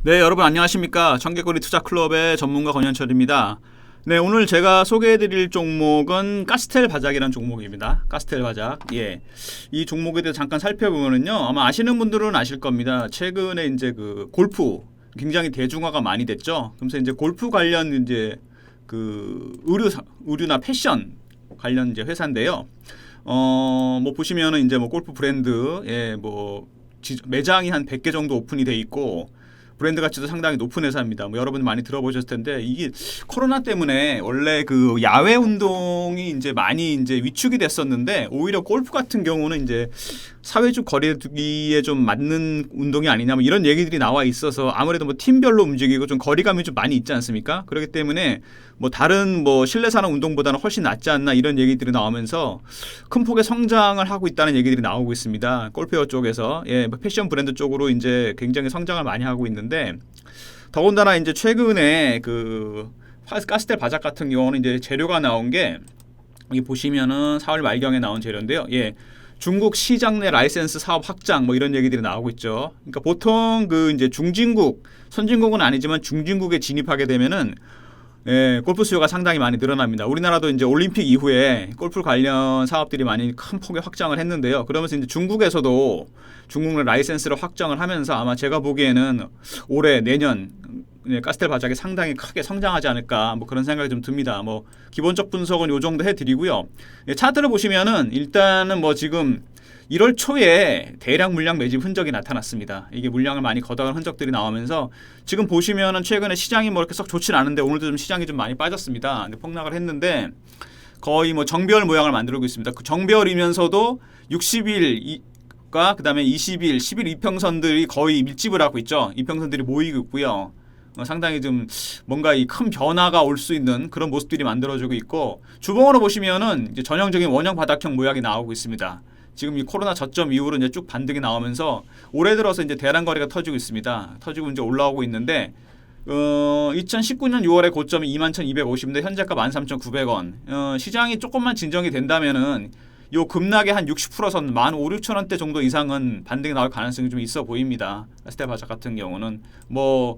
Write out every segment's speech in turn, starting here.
네, 여러분 안녕하십니까? 청개구리 투자클럽의 전문가 권현철입니다. 네, 오늘 제가 소개해드릴 종목은 가스텔 바작이라는 종목입니다. 가스텔 바작. 예, 이 종목에 대해서 잠깐 살펴보면요, 아마 아시는 분들은 아실 겁니다. 최근에 이제 그 골프 굉장히 대중화가 많이 됐죠. 그래서 이제 골프 관련 이제 그 의류나 패션 관련 이제 회사인데요. 뭐 보시면은 이제 뭐 골프 브랜드, 매장이 한 100개 정도 오픈이 돼 있고. 브랜드 가치도 상당히 높은 회사입니다. 뭐 여러분 많이 들어보셨을 텐데 이게 코로나 때문에 원래 그 야외 운동이 이제 많이 이제 위축이 됐었는데 오히려 골프 같은 경우는 이제 사회적 거리두기에 좀 맞는 운동이 아니냐 뭐 이런 얘기들이 나와 있어서 아무래도 뭐 팀별로 움직이고 좀 거리감이 좀 많이 있지 않습니까? 그렇기 때문에 뭐 다른 뭐 실내 사는 운동보다는 훨씬 낫지 않나 이런 얘기들이 나오면서 큰 폭의 성장을 하고 있다는 얘기들이 나오고 있습니다. 골프웨어 쪽에서 뭐 패션 브랜드 쪽으로 이제 굉장히 성장을 많이 하고 있는데 더군다나 이제 최근에 그 가스텔 바작 같은 경우는 이제 재료가 나온 게 여기 보시면은 4월 말경에 나온 재료인데요. 중국 시장 내 라이센스 사업 확장 뭐 이런 얘기들이 나오고 있죠. 그러니까 보통 그 이제 중진국, 선진국은 아니지만 중진국에 진입하게 되면은 골프 수요가 상당히 많이 늘어납니다. 우리나라도 이제 올림픽 이후에 골프 관련 사업들이 많이 큰 폭의 확장을 했는데요. 그러면서 이제 중국에서도 중국 내 라이센스를 확정을 하면서 아마 제가 보기에는 올해 내년 가스텔 바작이 상당히 크게 성장하지 않을까 뭐 그런 생각이 좀 듭니다. 뭐 기본적 분석은 요 정도 해드리고요. 차트를 보시면은 일단은 뭐 지금 1월 초에 대량 물량 매집 흔적이 나타났습니다. 이게 물량을 많이 걷어간 흔적들이 나오면서 지금 보시면은 최근에 시장이 뭐 이렇게 썩 좋진 않은데 오늘도 좀 시장이 좀 많이 빠졌습니다. 근데 폭락을 했는데 거의 뭐 정배열 모양을 만들고 있습니다. 그 정배열이면서도 60일과 그다음에 20일, 10일 이평선들이 거의 밀집을 하고 있죠. 이평선들이 모이고 있고요. 상당히 좀 뭔가 이 큰 변화가 올 수 있는 그런 모습들이 만들어지고 있고 주봉으로 보시면은 이제 전형적인 원형 바닥형 모양이 나오고 있습니다. 지금 이 코로나 저점 이후로 이제 쭉 반등이 나오면서 올해 들어서 이제 대란 거래가 터지고 있습니다. 터지고 이제 올라오고 있는데 2019년 6월에 고점이 21,250인데 현재가 13,900원. 시장이 조금만 진정이 된다면은 요 급락의 한 60%선 15,000~16,000원대 정도 이상은 반등이 나올 가능성이 좀 있어 보입니다. 가스텔 바작 같은 경우는 뭐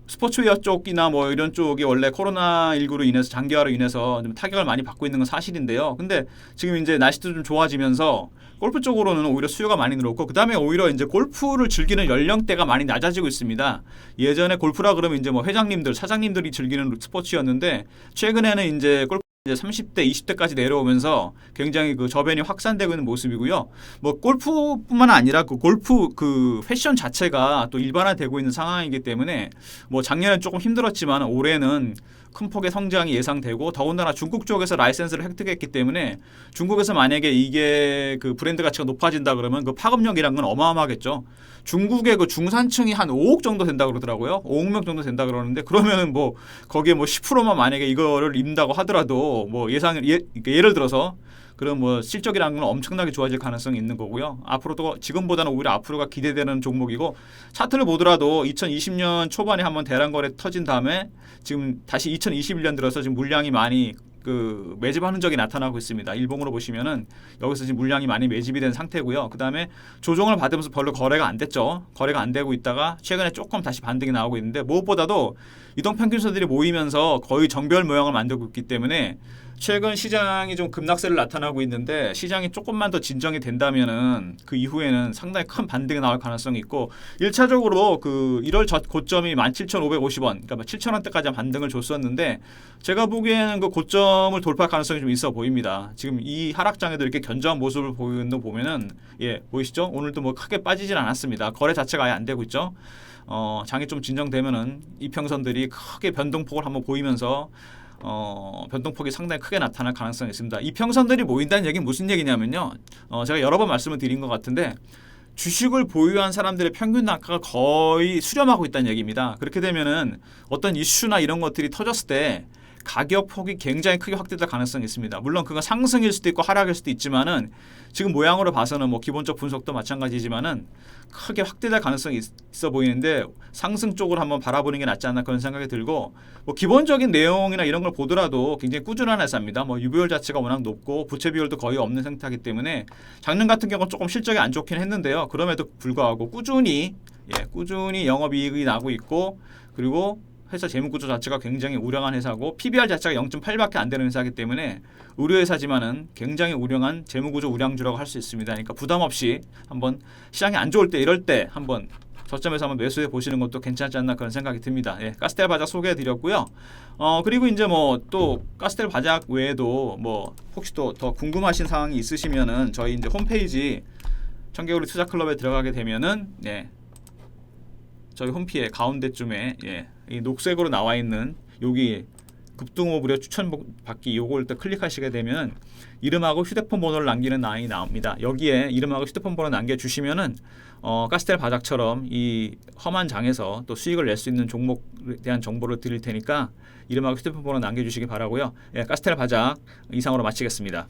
스포츠웨어 쪽이나 뭐 이런 쪽이 원래 코로나19로 인해서 장기화로 인해서 좀 타격을 많이 받고 있는 건 사실인데요. 근데 지금 이제 날씨도 좀 좋아지면서 골프 쪽으로는 오히려 수요가 많이 늘었고 그다음에 오히려 이제 골프를 즐기는 연령대가 많이 낮아지고 있습니다. 예전에 골프라 그러면 이제 뭐 회장님들, 사장님들이 즐기는 스포츠였는데 최근에는 이제 골프 이제 30대, 20대까지 내려오면서 굉장히 그 저변이 확산되고 있는 모습이고요. 뭐 골프뿐만 아니라 그 골프 그 패션 자체가 또 일반화되고 있는 상황이기 때문에 뭐 작년엔 조금 힘들었지만 올해는 큰 폭의 성장이 예상되고 더군다나 중국 쪽에서 라이센스를 획득했기 때문에 중국에서 만약에 이게 그 브랜드 가치가 높아진다 그러면 그 파급력이란 건 어마어마하겠죠. 중국의 그 중산층이 한 5억 정도 된다 그러더라고요. 5억 명 정도 된다 그러는데 그러면은 뭐 거기에 뭐 10%만 만약에 이거를 입는다고 하더라도 뭐 예를 들어서 그럼 뭐 실적이라는 건 엄청나게 좋아질 가능성이 있는 거고요. 앞으로도 지금보다는 오히려 앞으로가 기대되는 종목이고 차트를 보더라도 2020년 초반에 한번 대란 거래 터진 다음에 지금 다시 2021년 들어서 지금 물량이 많이 그 매집하는 적이 나타나고 있습니다. 일봉으로 보시면은 여기서 지금 물량이 많이 매집이 된 상태고요. 그 다음에 조정을 받으면서 별로 거래가 안 됐죠. 거래가 안 되고 있다가 최근에 조금 다시 반등이 나오고 있는데 무엇보다도 이동평균선들이 모이면서 거의 정배열 모양을 만들고 있기 때문에 최근 시장이 좀 급락세를 나타나고 있는데 시장이 조금만 더 진정이 된다면은 그 이후에는 상당히 큰 반등이 나올 가능성이 있고 1차적으로 그 1월 저 고점이 17,550원 그러니까 7,000원대까지 반등을 줬었는데 제가 보기에는 그 고점을 돌파할 가능성이 좀 있어 보입니다. 지금 이 하락장에도 이렇게 견조한 모습을 보이는 거 보면은 보이시죠? 오늘도 뭐 크게 빠지진 않았습니다. 거래 자체가 아예 안 되고 있죠. 장이 좀 진정되면은 이평선들이 크게 변동폭을 한번 보이면서 변동폭이 상당히 크게 나타날 가능성이 있습니다. 이 평선들이 모인다는 얘기는 무슨 얘기냐면요. 제가 여러 번 말씀을 드린 것 같은데 주식을 보유한 사람들의 평균 단가가 거의 수렴하고 있다는 얘기입니다. 그렇게 되면은 어떤 이슈나 이런 것들이 터졌을 때 가격 폭이 굉장히 크게 확대될 가능성이 있습니다. 물론 그건 상승일 수도 있고 하락일 수도 있지만은 지금 모양으로 봐서는 뭐 기본적 분석도 마찬가지지만은 크게 확대될 가능성이 있어 보이는데 상승 쪽으로 한번 바라보는 게 낫지 않나 그런 생각이 들고 뭐 기본적인 내용이나 이런 걸 보더라도 굉장히 꾸준한 회사입니다. 뭐 유보율 자체가 워낙 높고 부채 비율도 거의 없는 상태이기 때문에 작년 같은 경우는 조금 실적이 안 좋긴 했는데요. 그럼에도 불구하고 꾸준히 예, 꾸준히 영업이익이 나고 있고 그리고 회사 재무구조 자체가 굉장히 우량한 회사고 PBR 자체가 0.8밖에 안 되는 회사이기 때문에 의료회사지만은 굉장히 우량한 재무구조 우량주라고 할 수 있습니다. 그러니까 부담 없이 한번 시장이 안 좋을 때 이럴 때 한번 저점에서 한번 매수해 보시는 것도 괜찮지 않나 그런 생각이 듭니다. 예, 가스텔 바작 소개해 드렸고요. 그리고 이제 뭐 또 가스텔 바작 외에도 뭐 혹시 또 더 궁금하신 사항이 있으시면은 저희 이제 홈페이지 청개구리 투자 클럽에 들어가게 되면은 예, 저희 홈피에 가운데쯤에 예, 이 녹색으로 나와 있는 여기 급등호 무료 추천 받기 요걸 또 클릭하시게 되면 이름하고 휴대폰 번호를 남기는 란이 나옵니다. 여기에 이름하고 휴대폰 번호 남겨 주시면은 가스텔 바닥처럼 이 험한 장에서 또 수익을 낼 수 있는 종목에 대한 정보를 드릴 테니까 이름하고 휴대폰 번호 남겨 주시기 바라고요. 예, 가스텔 바닥 이상으로 마치겠습니다.